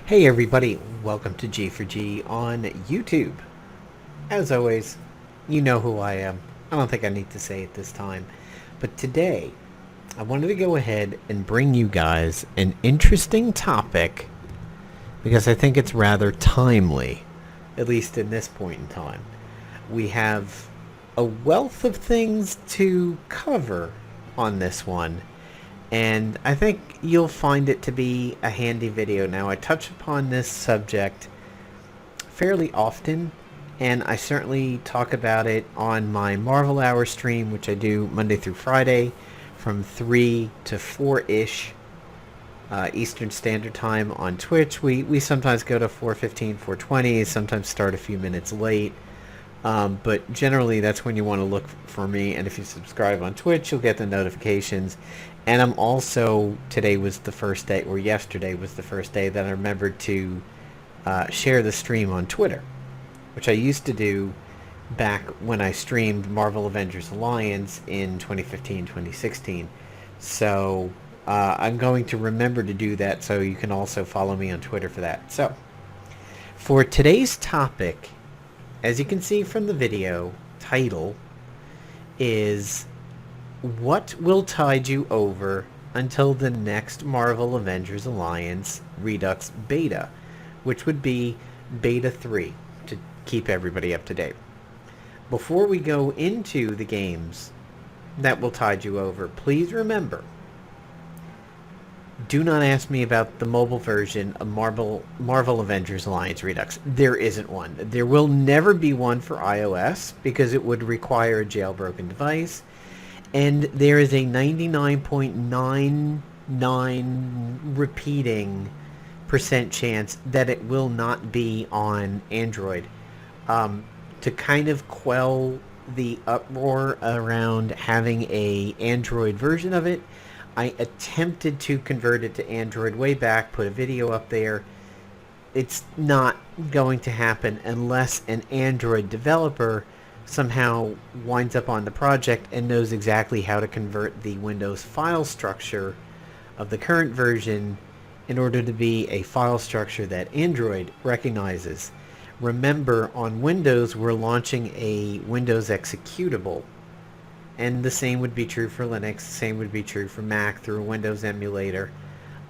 Hey everybody, welcome to G4G on YouTube. As always, you know who I am. I don't think I need to say it this time. But today, I wanted to go ahead and bring you guys an interesting topic because I think it's rather timely, at least in this point in time. We have a wealth of things to cover on this one, and I think you'll find it to be a handy video. Now, I touch upon this subject fairly often, and I certainly talk about it on my Marvel Hour stream, which I do Monday through Friday from 3 to 4-ish Eastern Standard Time on Twitch. We sometimes go to 4:15, 4:20, sometimes start a few minutes late. But generally, that's when you want to look for me. And if you subscribe on Twitch, you'll get the notifications. And I'm also, today was the first day, or yesterday was the first day that I remembered to share the stream on Twitter, which I used to do back when I streamed Marvel Avengers Alliance in 2015, 2016. So I'm going to remember to do that, so you can also follow me on Twitter for that. So, for today's topic, as you can see from the video title, is what will tide you over until the next Marvel Avengers Alliance Redux beta, which would be beta 3, to keep everybody up to date. Before we go into the games that will tide you over, please remember, do not ask me about the mobile version of Marvel Avengers Alliance Redux. There isn't one. There will never be one for iOS because it would require a jailbroken device. And there is a 99.99 repeating % chance that it will not be on Android. To kind of quell the uproar around having a Android version of it, I attempted to convert it to Android way back, put a video up there. It's not going to happen unless an Android developer somehow winds up on the project and knows exactly how to convert the Windows file structure of the current version in order to be a file structure that Android recognizes. Remember, on Windows, we're launching a Windows executable. And the same would be true for Linux, the same would be true for Mac through a Windows emulator.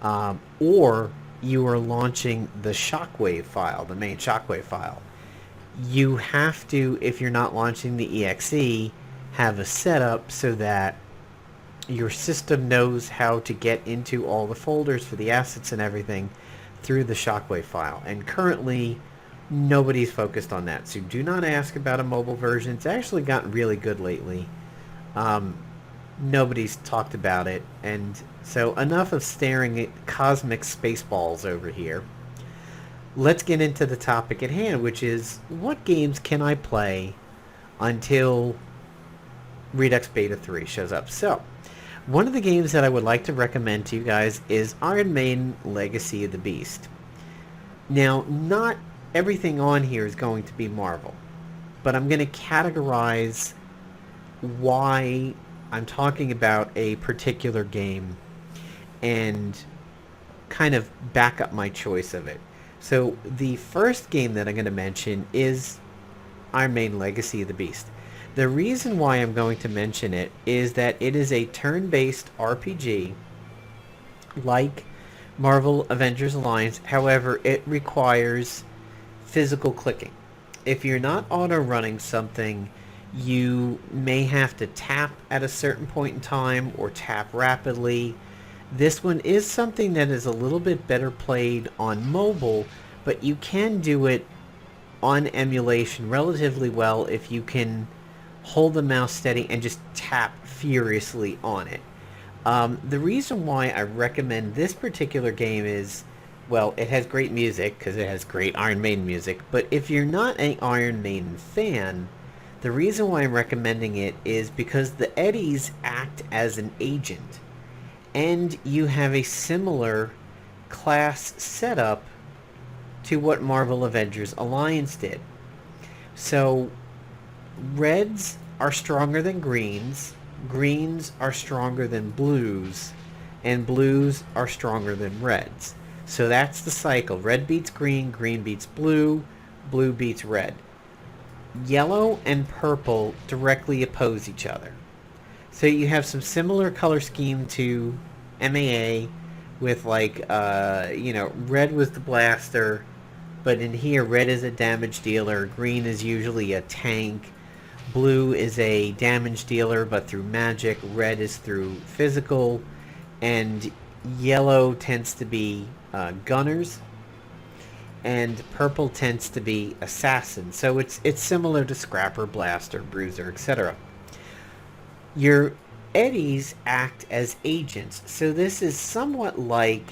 Or you are launching the Shockwave file, the main Shockwave file. You have to, if you're not launching the exe, have a setup so that your system knows how to get into all the folders for the assets and everything through the Shockwave file. And currently, nobody's focused on that. So do not ask about a mobile version. It's actually gotten really good lately. Nobody's talked about it, and so enough of staring at cosmic spaceballs over here. Let's get into the topic at hand, which is what games can I play until Redux Beta 3 shows up. So, one of the games that I would like to recommend to you guys is Iron Maiden Legacy of the Beast. Now, not everything on here is going to be Marvel, but I'm going to categorize why I'm talking about a particular game and kind of back up my choice of it. So the first game that I'm going to mention is Iron Maiden Legacy of the Beast. The reason why I'm going to mention it is that it is a turn-based RPG like Marvel Avengers Alliance. However, it requires physical clicking. If you're not auto-running something, you may have to tap at a certain point in time or tap rapidly. This one is something that is a little bit better played on mobile, but you can do it on emulation relatively well if you can hold the mouse steady and just tap furiously on it. The reason why I recommend this particular game is, well, it has great music because it has great Iron Maiden music, but if you're not an Iron Maiden fan, the reason why I'm recommending it is because the Eddies act as an agent, and you have a similar class setup to what Marvel Avengers Alliance did. So, reds are stronger than greens, greens are stronger than blues, and blues are stronger than reds. So that's the cycle. Red beats green, green beats blue, blue beats red. Yellow and purple directly oppose each other. So you have some similar color scheme to MAA with like, red was the blaster, but in here red is a damage dealer, green is usually a tank, blue is a damage dealer but through magic, red is through physical, and yellow tends to be gunners, and purple tends to be assassin. So it's similar to Scrapper, Blaster, Bruiser, etc. Your eddies act as agents, so this is somewhat like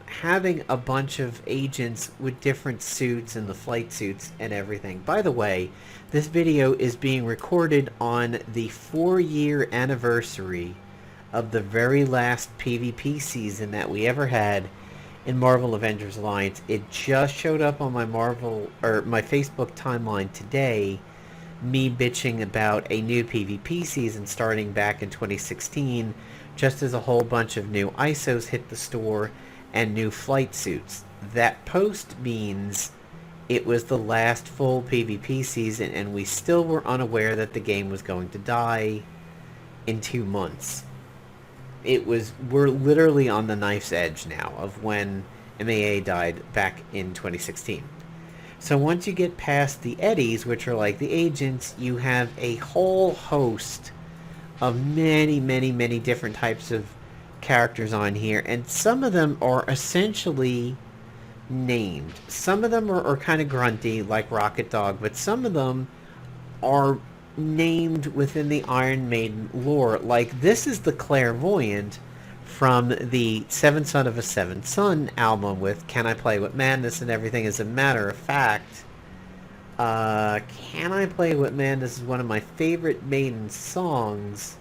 having a bunch of agents with different suits and the flight suits and everything. By the way, this video is being recorded on the 4-year anniversary of the very last PvP season that we ever had in Marvel Avengers Alliance. It just showed up on my my Facebook timeline today, me bitching about a new PvP season starting back in 2016, just as a whole bunch of new ISOs hit the store and new flight suits. That post means it was the last full PvP season and we still were unaware that the game was going to die in 2 months. We're literally on the knife's edge now of when MAA died back in 2016. So once you get past the eddies, which are like the agents, you have a whole host of many, many, many different types of characters on here, and some of them are essentially named. Some of them are kind of grunty, like Rocket Dog, but some of them are named within the Iron Maiden lore. Like, this is the Clairvoyant from the Seventh Son of a Seventh Son album with Can I Play With Madness and everything. As a matter of fact, Can I Play With Madness is one of my favorite Maiden songs,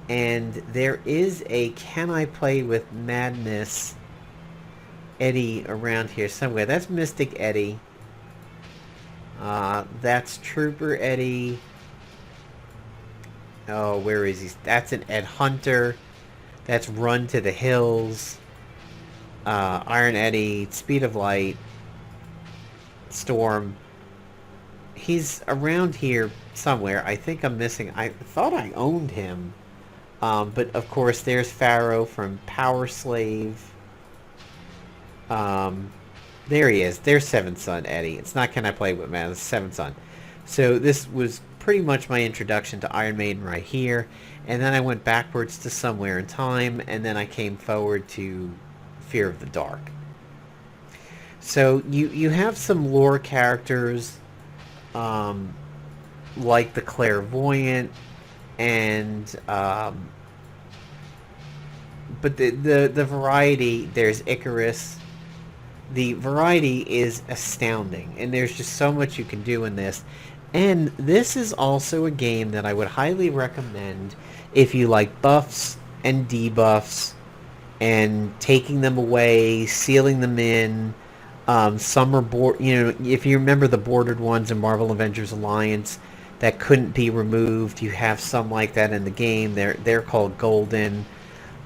and there is a Can I Play With Madness Eddie around here somewhere. That's Mystic Eddie. That's Trooper Eddie. Oh, where is he? That's an Ed Hunter. That's Run to the Hills. Iron Eddie. Speed of Light. Storm. He's around here somewhere. I think I'm missing. I thought I owned him. But of course, there's Pharaoh from Power Slave. There he is. There's Seventh Son Eddie. It's not Can I Play With Man. It's Seventh Son. So this was pretty much my introduction to Iron Maiden right here, and then I went backwards to Somewhere in Time, and then I came forward to Fear of the Dark. So you have some lore characters like the Clairvoyant, and but the variety, there's Icarus. The variety is astounding, and there's just so much you can do in this. And this is also a game that I would highly recommend if you like buffs and debuffs and taking them away, sealing them in. Some are if you remember the bordered ones in Marvel Avengers Alliance that couldn't be removed, you have some like that in the game. They're called golden.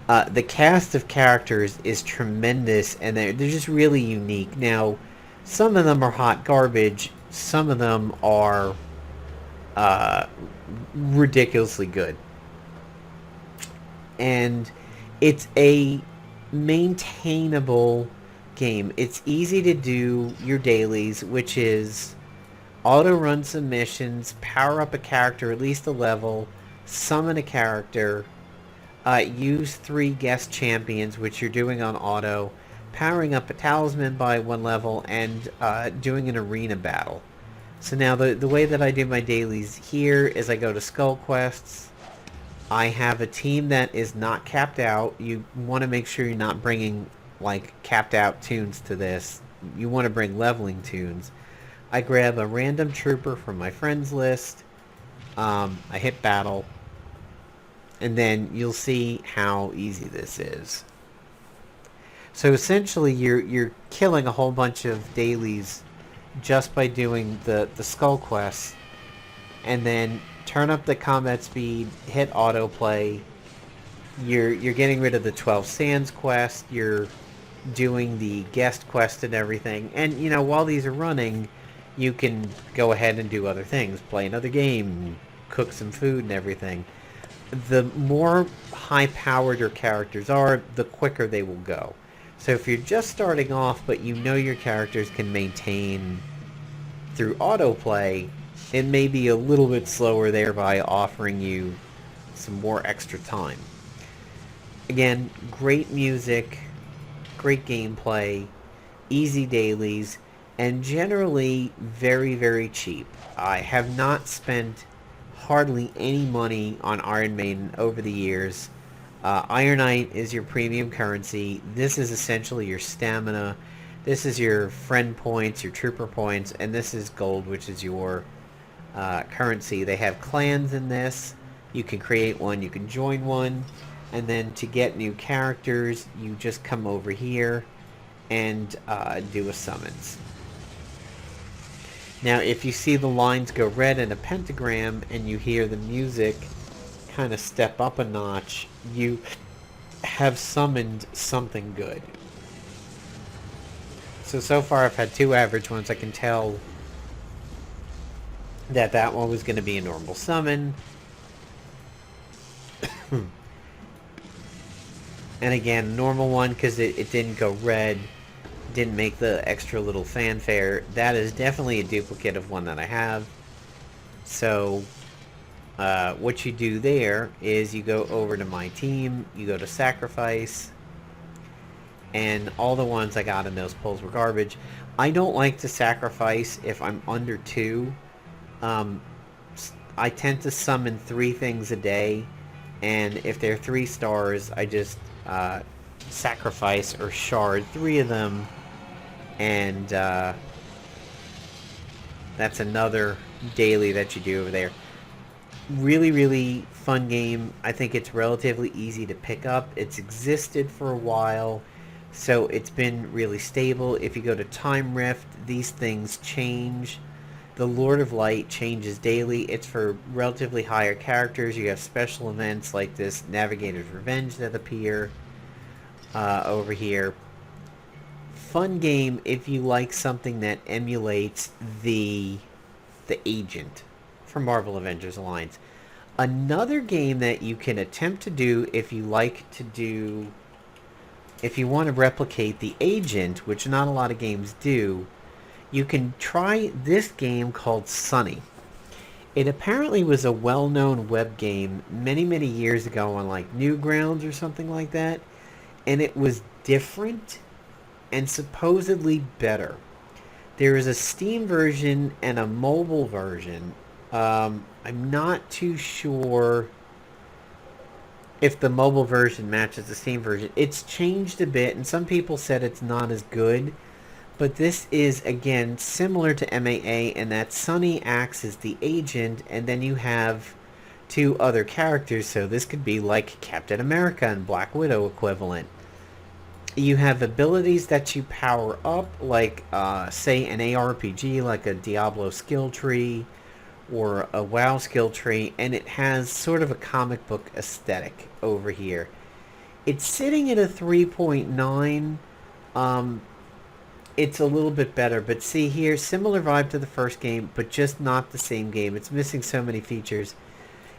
The cast of characters is tremendous, and they're just really unique. Now, some of them are hot garbage. Some of them are ridiculously good. And it's a maintainable game. It's easy to do your dailies, which is auto-run some missions, power up a character at least a level, summon a character, use 3 guest champions, which you're doing on auto, powering up a talisman by 1 level, and doing an arena battle. So now the way that I do my dailies here is I go to Skull Quests. I have a team that is not capped out. You want to make sure you're not bringing like capped out tunes to this. You want to bring leveling tunes. I grab a random trooper from my friends list. I hit battle. And then you'll see how easy this is. So essentially you're killing a whole bunch of dailies just by doing the skull quests, and then turn up the combat speed, hit autoplay. You're getting rid of the 12 Sands quest. You're doing the guest quest and everything. And, while these are running, you can go ahead and do other things. Play another game, cook some food and everything. The more high-powered your characters are, the quicker they will go. So if you're just starting off, but your characters can maintain through autoplay, it may be a little bit slower, thereby offering you some more extra time. Again, great music, great gameplay, easy dailies, and generally very, very cheap. I have not spent hardly any money on Iron Maiden over the years. Ironite is your premium currency. This is essentially your stamina. This is your friend points, your trooper points, and this is gold, which is your currency. They have clans in this. You can create one, you can join one, and then to get new characters, you just come over here and do a summons. Now, if you see the lines go red in a pentagram and you hear the music kind of step up a notch, you have summoned something good. So far I've had 2 average ones. I can tell that one was going to be a normal summon. And again, normal one, because it didn't go red, didn't make the extra little fanfare. That is definitely a duplicate of one that I have. So what you do there is you go over to my team, you go to sacrifice, and all the ones I got in those pulls were garbage. I don't like to sacrifice if I'm under 2. I tend to summon 3 things a day, and if they're 3 stars, I just sacrifice or shard 3 of them, and that's another daily that you do over there. Really, really fun game. I think it's relatively easy to pick up. It's existed for a while, so it's been really stable. If you go to Time Rift, these things change. The Lord of Light changes daily. It's for relatively higher characters. You have special events like this Navigator's Revenge that appear over here. Fun game if you like something that emulates the Agent from Marvel Avengers Alliance. Another game that you can attempt to do if you want to replicate the Agent, which not a lot of games do, you can try this game called Sunny. It apparently was a well-known web game many, many years ago on like Newgrounds or something like that, and it was different and supposedly better. There is a Steam version and a mobile version. I'm not too sure if the mobile version matches the Steam version. It's changed a bit, and some people said it's not as good. But this is, again, similar to MAA in that Sunny acts as the agent, and then you have 2 other characters, so this could be like Captain America and Black Widow equivalent. You have abilities that you power up, like, say, an ARPG, like a Diablo skill tree, or a WoW skill tree, and it has sort of a comic book aesthetic over here. It's sitting at a 3.9. It's a little bit better, but see here, similar vibe to the first game, but just not the same game. It's missing so many features.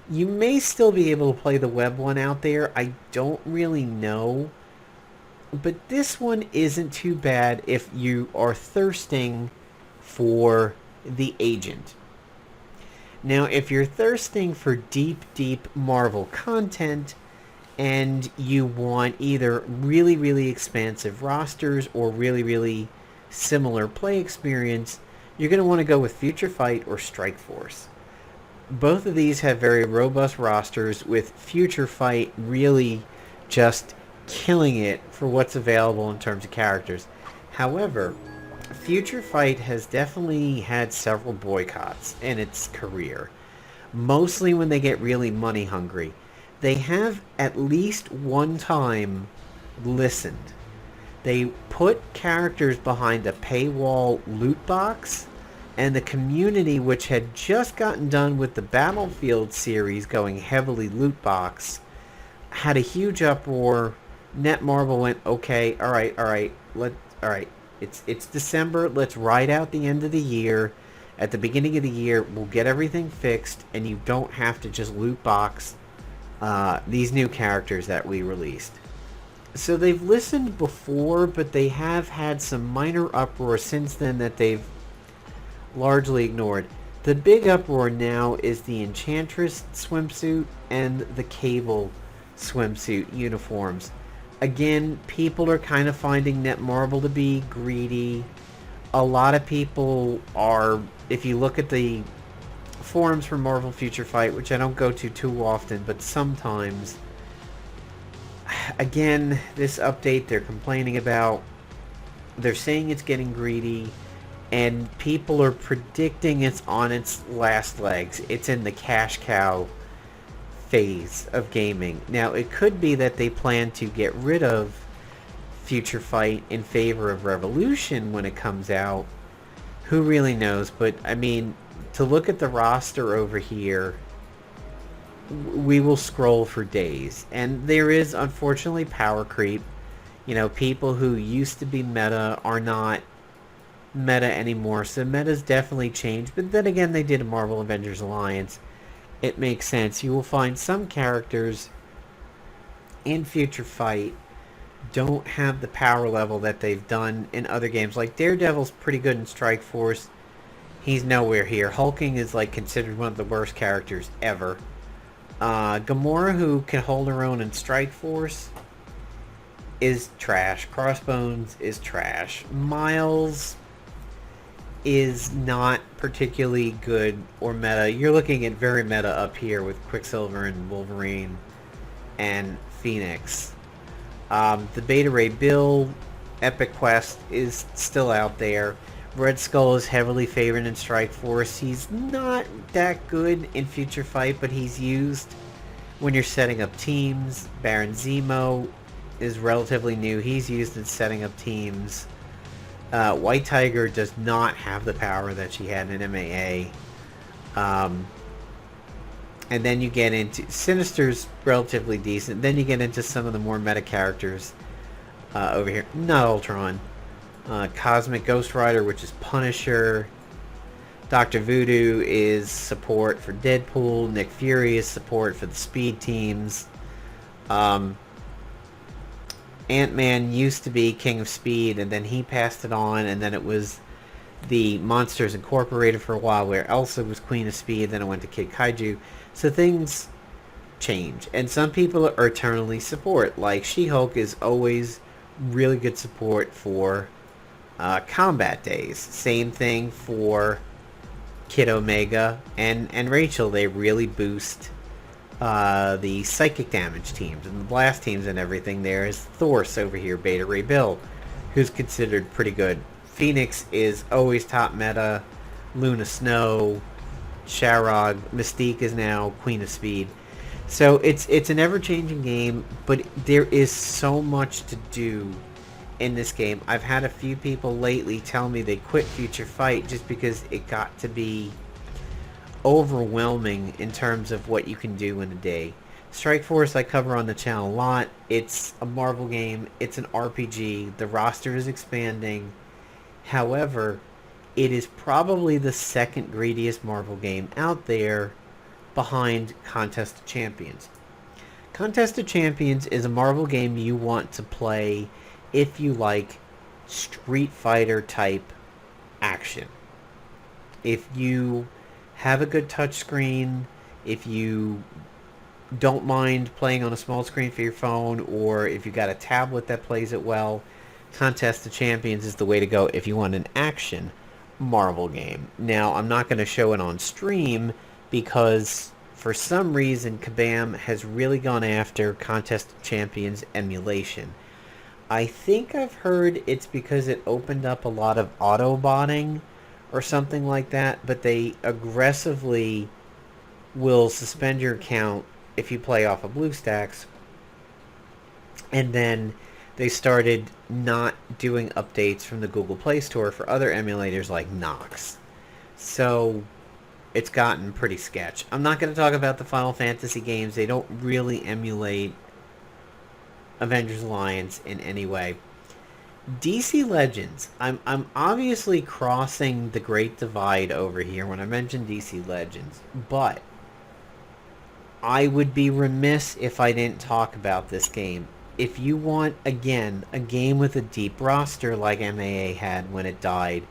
You may still be able to play the web one out there. I don't really know. But this one isn't too bad if you are thirsting for the Agent. Now, if you're thirsting for deep, deep Marvel content, and you want either really, really expansive rosters or really, really similar play experience, you're going to want to go with Future Fight or Strike Force. Both of these have very robust rosters, with Future Fight really just killing it for what's available in terms of characters. However, Future Fight has definitely had several boycotts in its career, mostly when they get really money hungry. They have at least one time listened. They put characters behind a paywall loot box, and the community, which had just gotten done with the Battlefield series going heavily loot box, had a huge uproar Netmarble went, okay, all right, all right. It's December. Let's ride out the end of the year. At the beginning of the year, we'll get everything fixed, and you don't have to just loot box these new characters that we released. So they've listened before, but they have had some minor uproar since then that they've largely ignored. The big uproar now is the Enchantress swimsuit and the Cable swimsuit uniforms. Again, people are kind of finding Netmarble to be greedy. A lot of people are, if you look at the forums for Marvel Future Fight, which I don't go to too often, but sometimes, again, this update they're complaining about, they're saying it's getting greedy, and people are predicting it's on its last legs. It's in the cash cow phase of gaming. Now, it could be that they plan to get rid of Future Fight in favor of Revolution when it comes out. Who really knows? But, I mean, to look at the roster over here, we will scroll for days. And there is, unfortunately, power creep. You know, people who used to be meta are not meta anymore. So meta's definitely changed. But then again, they did a Marvel Avengers Alliance. It makes sense. You will find some characters in Future Fight don't have the power level that they've done in other games. Like Daredevil's pretty good in Strike Force. He's nowhere here. Hulking is like considered one of the worst characters ever. Gamora, who can hold her own in Strike Force, is trash. Crossbones is trash. Miles is not particularly good or meta. You're looking at very meta up here with Quicksilver and Wolverine and Phoenix. The Beta Ray Bill Epic Quest is still out there. Red Skull is heavily favored in Strike Force. He's not that good in Future Fight, but he's used when you're setting up teams. Baron Zemo is relatively new. He's used in setting up teams. White Tiger does not have the power that she had in MAA. And then you get into... Sinister's relatively decent. Then you get into some of the more meta characters over here. Not Ultron. Cosmic Ghost Rider, which is Punisher. Dr. Voodoo is support for Deadpool. Nick Fury is support for the Speed teams. Ant-Man used to be King of Speed, and then he passed it on, and then it was the Monsters Incorporated for a while, where Elsa was Queen of Speed, then it went to Kid Kaiju. So things change, and some people are eternally support. Like She-Hulk is always really good support for combat days. Same thing for Kid Omega and Rachel. They really boost the psychic damage teams and the blast teams and everything. There is Thor's over here, Beta Ray Bill, who's considered pretty good. Phoenix is always top meta. Luna Snow, Sharog, Mystique is now Queen of Speed. So it's an ever-changing game, but there is so much to do in this game. I've had a few people lately tell me they quit Future Fight just because it got to be overwhelming in terms of what you can do in a day. Strike Force I cover on the channel a lot. It's a Marvel game. It's an RPG. The roster is expanding. However, it is probably the second greediest Marvel game out there behind Contest of Champions. Contest of Champions is a Marvel game you want to play if you like Street Fighter type action. If you have a good touchscreen, if you don't mind playing on a small screen for your phone, or if you got a tablet that plays it well, Contest of Champions is the way to go if you want an action Marvel game. Now, I'm not going to show it on stream because for some reason Kabam has really gone after Contest of Champions emulation. I think I've heard it's because it opened up a lot of auto-botting or something like that, but they aggressively will suspend your account if you play off of BlueStacks, and then they started not doing updates from the Google Play Store for other emulators like Nox. So it's gotten pretty sketch. I'm not going to talk about the Final Fantasy games. They don't really emulate Avengers Alliance in any way. DC Legends. I'm obviously crossing the great divide over here when I mention DC Legends, but I would be remiss if I didn't talk about this game. If you want, again, a game with a deep roster like MAA had when it died,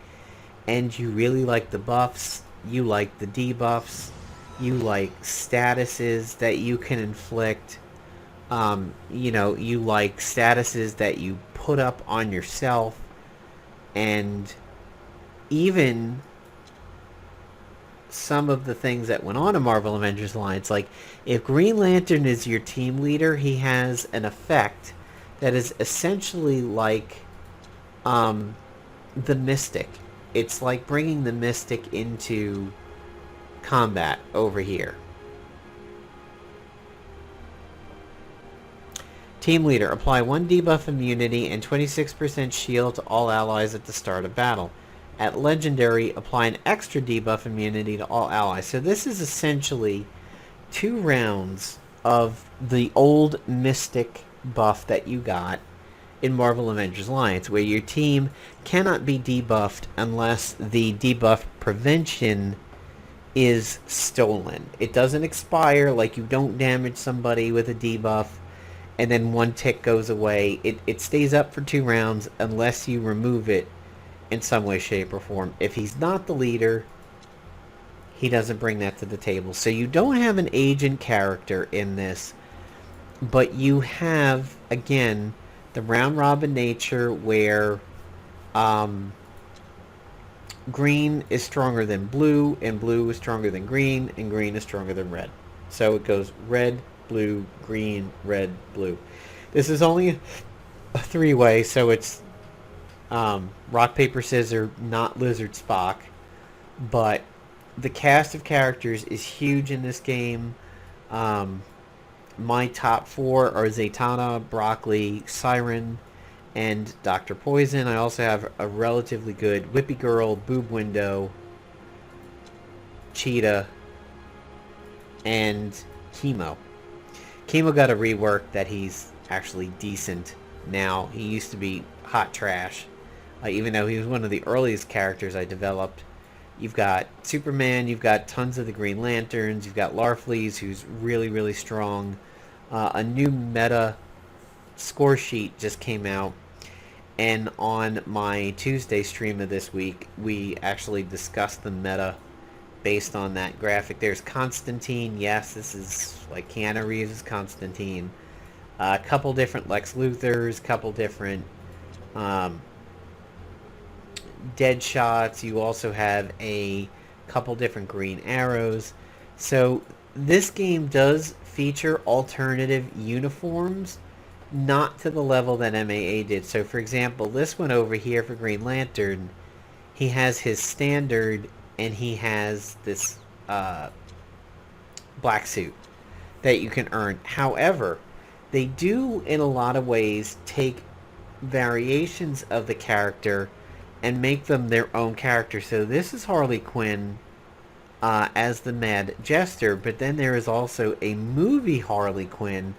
and you really like the buffs, you like the debuffs, you like statuses that you can inflict, you like statuses that you put up on yourself, and even some of the things that went on in Marvel Avengers Alliance. Like, if Green Lantern is your team leader, he has an effect that is essentially like the Mystic. It's like bringing the Mystic into combat over here. Team leader, apply 1 debuff immunity and 26% shield to all allies at the start of battle. At legendary, apply an extra debuff immunity to all allies. So this is essentially 2 rounds of the old Mystic buff that you got in Marvel Avengers Alliance, where your team cannot be debuffed unless the debuff prevention is stolen. It doesn't expire, like you don't damage somebody with a debuff and then 1 tick goes away. It stays up for 2 rounds unless you remove it in some way, shape, or form. If he's not the leader, he doesn't bring that to the table. So you don't have an agent character in this, but you have, again, the round-robin nature where green is stronger than blue, and blue is stronger than green, and green is stronger than red. So it goes red, blue, green, red, blue. This is only a 3-way, so it's rock, paper, scissors, not Lizard Spock. But the cast of characters is huge in this game. My top 4 are Zatanna, Broccoli, Siren, and Dr. Poison. I also have a relatively good Whippy Girl, Boob Window, Cheetah, and Chemo. Chemo got a rework that he's actually decent now. He used to be hot trash, even though he was one of the earliest characters I developed. You've got Superman, you've got tons of the Green Lanterns, you've got Larfleeze, who's really, really strong. A new meta score sheet just came out, and on my Tuesday stream of this week, we actually discussed the meta based on that graphic. There's Constantine. Yes, this is like Keanu Reeves' Constantine. A couple different Lex Luthors, couple different Deadshots. You also have a couple different Green Arrows. So this game does feature alternative uniforms, not to the level that MAA did. So for example, this one over here for Green Lantern, he has his standard and he has this black suit that you can earn. However, they do in a lot of ways take variations of the character and make them their own character. So this is Harley Quinn as the Mad Jester, but then there is also a movie Harley Quinn,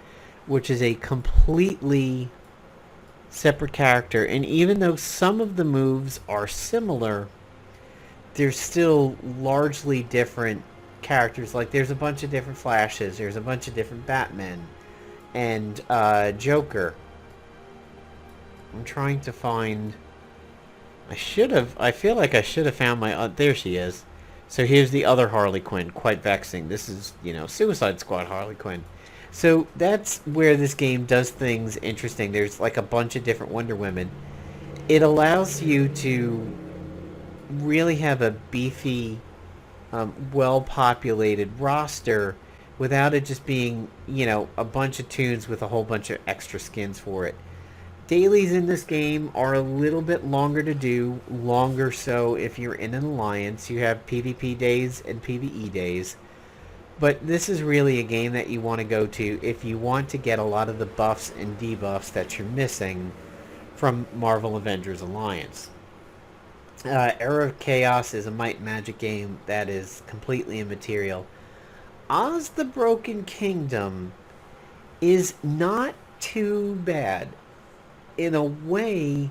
which is a completely separate character. And even though some of the moves are similar, they're still largely different characters. Like, there's a bunch of different Flashes, there's a bunch of different Batmen, and Joker. I'm trying to find... I feel like I should have found my... there she is. So here's the other Harley Quinn. Quite vexing. This is, Suicide Squad Harley Quinn. So that's where this game does things interesting. There's like a bunch of different Wonder Women. It allows you to really have a beefy, well-populated roster without it just being, a bunch of tunes with a whole bunch of extra skins for it. Dailies in this game are a little bit longer to do, longer so if you're in an alliance. You have PvP days and PvE days. But this is really a game that you want to go to if you want to get a lot of the buffs and debuffs that you're missing from Marvel Avengers Alliance. Era of Chaos is a Might and Magic game that is completely immaterial. Oz the Broken Kingdom is not too bad. In a way,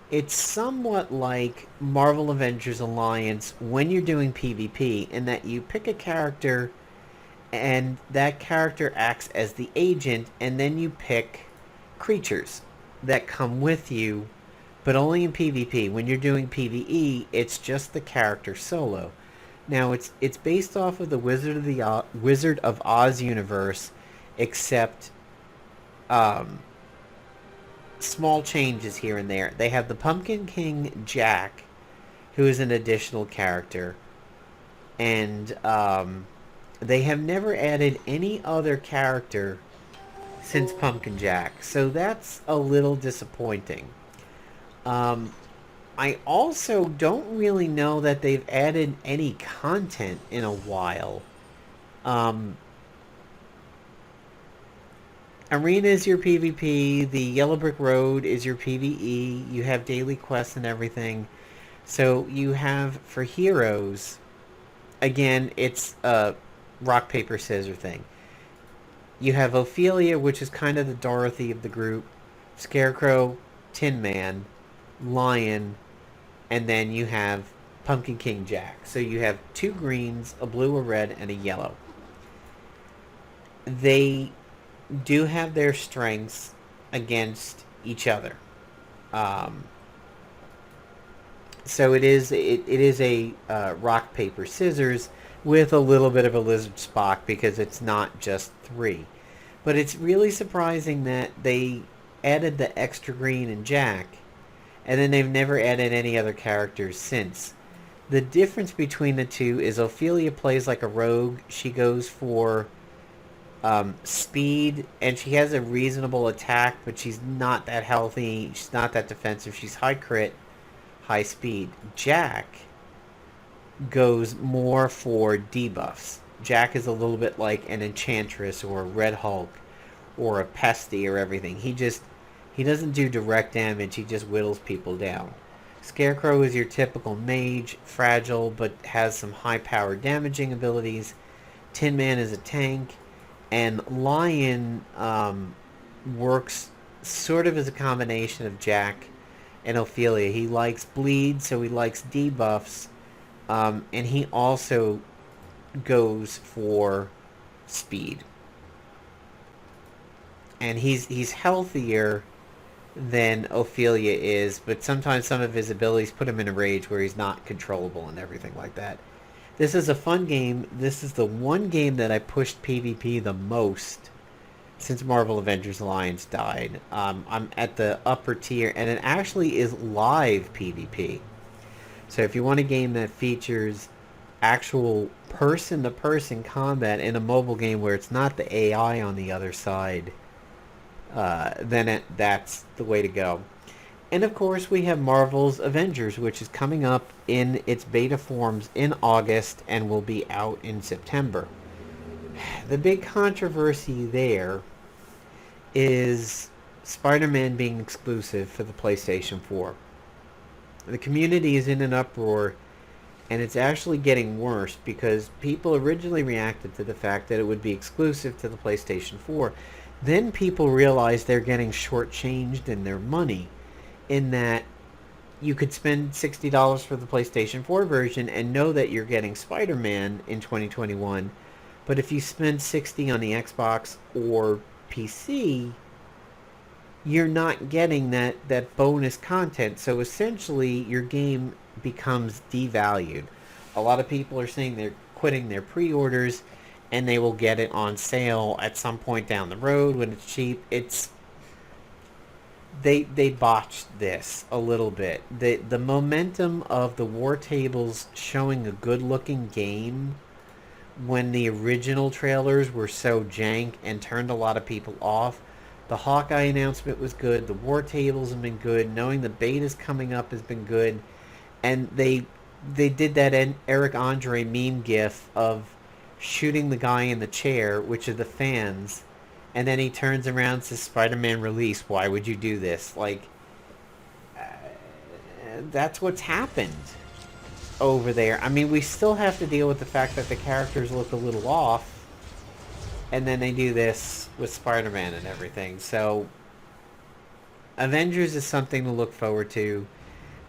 it's somewhat like Marvel Avengers Alliance when you're doing PvP, in that you pick a character and that character acts as the agent, and then you pick creatures that come with you, but only in PvP. When you're doing PvE, it's just the character solo. Now it's based off of the Wizard of Oz universe, except um, small changes here and there. They have the Pumpkin King Jack, who is an additional character, and they have never added any other character since Pumpkin Jack, so that's a little disappointing. Um, I also don't really know that they've added any content in a while. Um, Arena is your PvP, the Yellow Brick Road is your PvE, you have daily quests and everything. So you have, for heroes, again, it's a rock, paper, scissors thing. You have Ophelia, which is kind of the Dorothy of the group, Scarecrow, Tin Man, Lion, and then you have Pumpkin King Jack. So you have 2 greens, a blue, a red, and a yellow. They do have their strengths against each other. Um, so it is a rock, paper, scissors with a little bit of a lizard Spock, because it's not just 3. But it's really surprising that they added the extra green in Jack, and then they've never added any other characters since. The difference between the two is Ophelia plays like a rogue. She goes for speed, and she has a reasonable attack, but she's not that healthy. She's not that defensive. She's high crit, high speed. Jack goes more for debuffs. Jack is a little bit like an Enchantress or a Red Hulk or a Pesty or everything. He doesn't do direct damage, he just whittles people down. Scarecrow is your typical mage, fragile but has some high power damaging abilities. Tin Man is a tank, and Lion works sort of as a combination of Jack and Ophelia. He likes bleed, so he likes debuffs, and he also goes for speed. And he's healthier than Ophelia is, but sometimes some of his abilities put him in a rage where he's not controllable and everything like that. This is a fun game. This is the one game that I pushed PvP the most since Marvel Avengers Alliance died. I'm at the upper tier, and it actually is live PvP. So if you want a game that features actual person-to-person combat in a mobile game where it's not the AI on the other side, then that's the way to go. And of course we have Marvel's Avengers, which is coming up in its beta forms in August and will be out in September. The big controversy there is Spider-Man being exclusive for the PlayStation 4. The community is in an uproar, and it's actually getting worse because people originally reacted to the fact that it would be exclusive to the PlayStation 4. Then people realized they're getting shortchanged in their money, in that you could spend $60 for the PlayStation 4 version and know that you're getting Spider-Man in 2021, but if you spend $60 on the Xbox or PC, you're not getting that bonus content. So essentially your game becomes devalued. A lot of people are saying they're quitting their pre-orders and they will get it on sale at some point down the road when it's cheap. They botched this a little bit. The momentum of the War Tables showing a good looking game when the original trailers were so jank and turned a lot of people off. The Hawkeye announcement was good. The War Tables have been good. Knowing the beta's coming up has been good. And they did that Eric Andre meme gif of shooting the guy in the chair, which are the fans, and then he turns around and says, Spider-Man release, why would you do this? Like, that's what's happened over there. I mean, we still have to deal with the fact that the characters look a little off, and then they do this with Spider-Man and everything. So Avengers is something to look forward to.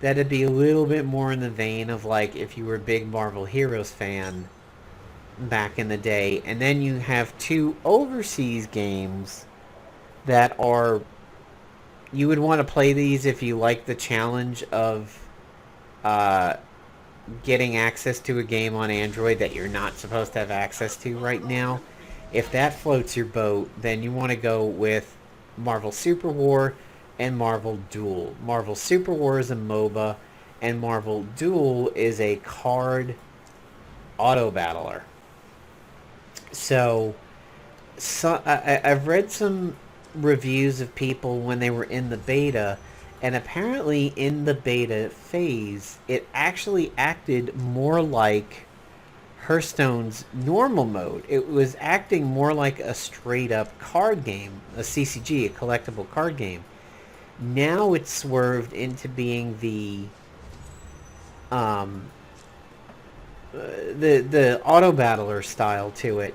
That'd be a little bit more in the vein of like if you were a big Marvel Heroes fan back in the day. And then you have two overseas games that are, you would want to play these if you like the challenge of uh, getting access to a game on Android that you're not supposed to have access to right now. If that floats your boat, then you want to go with Marvel Super War and Marvel Duel. Marvel Super War is a MOBA, and Marvel Duel is a card auto battler. I've read some reviews of people when they were in the beta, and apparently in the beta phase, it actually acted more like Hearthstone's normal mode. It was acting more like a straight up card game, a CCG, a collectible card game. Now it's swerved into being um, the auto battler style to it.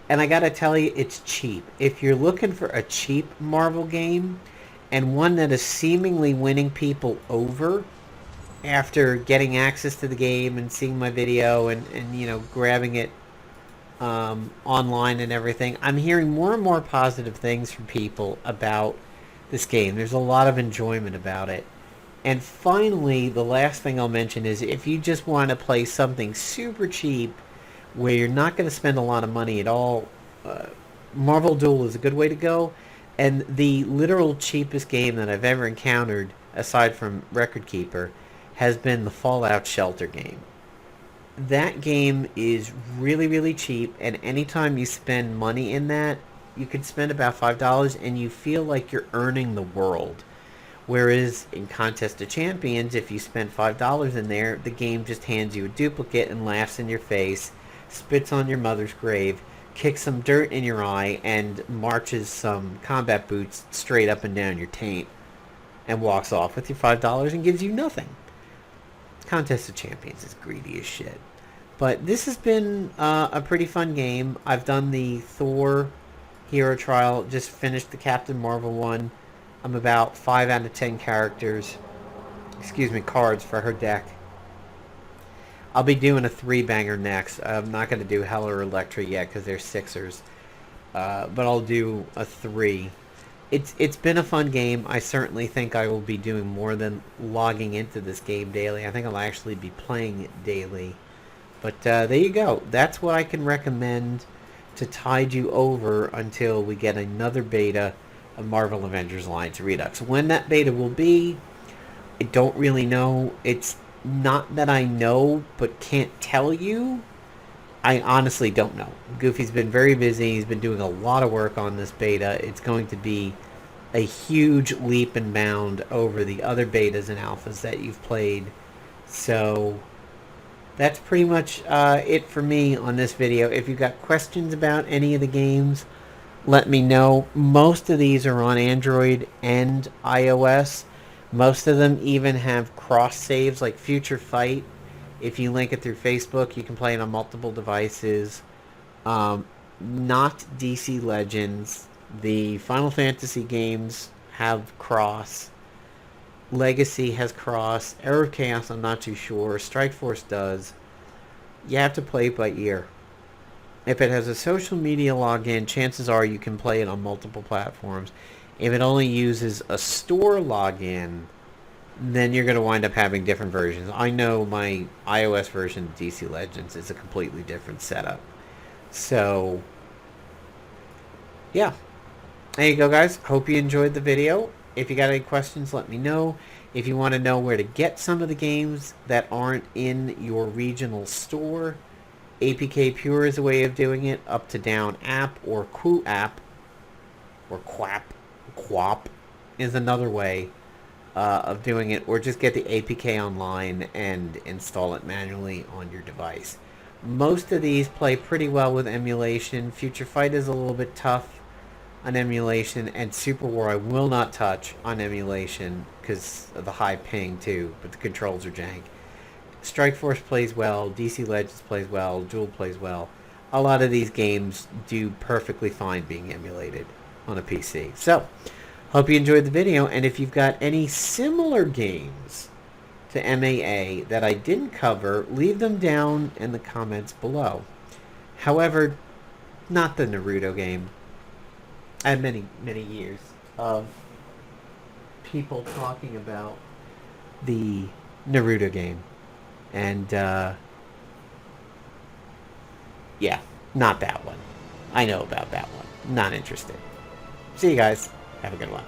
And I gotta tell you, it's cheap. If you're looking for a cheap Marvel game and one that is seemingly winning people over after getting access to the game and seeing my video and you know, grabbing it online and everything, I'm hearing more and more positive things from people about this game. There's a lot of enjoyment about it. And finally, the last thing I'll mention is if you just want to play something super cheap where you're not going to spend a lot of money at all, uh, Marvel Duel is a good way to go. And the literal cheapest game that I've ever encountered, aside from Record Keeper, has been the Fallout Shelter game. That game is really, really cheap, and anytime you spend money in that, you can spend about $5 and you feel like you're earning the world. Whereas in Contest of Champions, if you spend $5 in there, the game just hands you a duplicate and laughs in your face, spits on your mother's grave, kicks some dirt in your eye, and marches some combat boots straight up and down your taint, and walks off with your $5 and gives you nothing. Contest of Champions is greedy as shit. But this has been a pretty fun game. I've done the Thor Hero Trial, just finished the Captain Marvel one. I'm about 5 out of 10 cards for her deck. I'll be doing a 3-banger next. I'm not going to do Hella or Electra yet because they're 6ers. But I'll do a 3. It's been a fun game. I certainly think I will be doing more than logging into this game daily. I think I'll actually be playing it daily. But there you go. That's what I can recommend to tide you over until we get another beta of Marvel Avengers Alliance Redux. When that beta will be, I don't really know. It's not that I know, but can't tell you. I honestly don't know. Goofy's been very busy. He's been doing a lot of work on this beta. It's going to be a huge leap and bound over the other betas and alphas that you've played. So that's pretty much it for me on this video. If you've got questions about any of the games, let me know. Most of these are on Android and iOS. Most of them even have cross saves, like Future Fight. If you link it through Facebook, you can play it on multiple devices. Not DC Legends. The Final Fantasy games have cross. Legacy has cross. Era of Chaos, I'm not too sure. Strike Force does. You have to play it by ear. If it has a social media login, chances are you can play it on multiple platforms. If it only uses a store login, then you're going to wind up having different versions. I know my iOS version of DC Legends is a completely different setup. So, yeah. There you go, guys. Hope you enjoyed the video. If you got any questions, let me know. If you want to know where to get some of the games that aren't in your regional store, APK Pure is a way of doing it. Up to Down app or Qu app or Quap is another way of doing it. Or just get the APK online and install it manually on your device. Most of these play pretty well with emulation. Future Fight is a little bit tough on emulation, and Super War I will not touch on emulation because of the high ping too, but the controls are jank. Strike Force plays well, DC Legends plays well, Duel plays well. A lot of these games do perfectly fine being emulated on a PC. So, Hope you enjoyed the video, and if you've got any similar games to MAA that I didn't cover, leave them down in the comments below. However, not the Naruto game. I had many, many years of people talking about the Naruto game. And, yeah, not that one. I know about that one. Not interested. See you guys. Have a good one.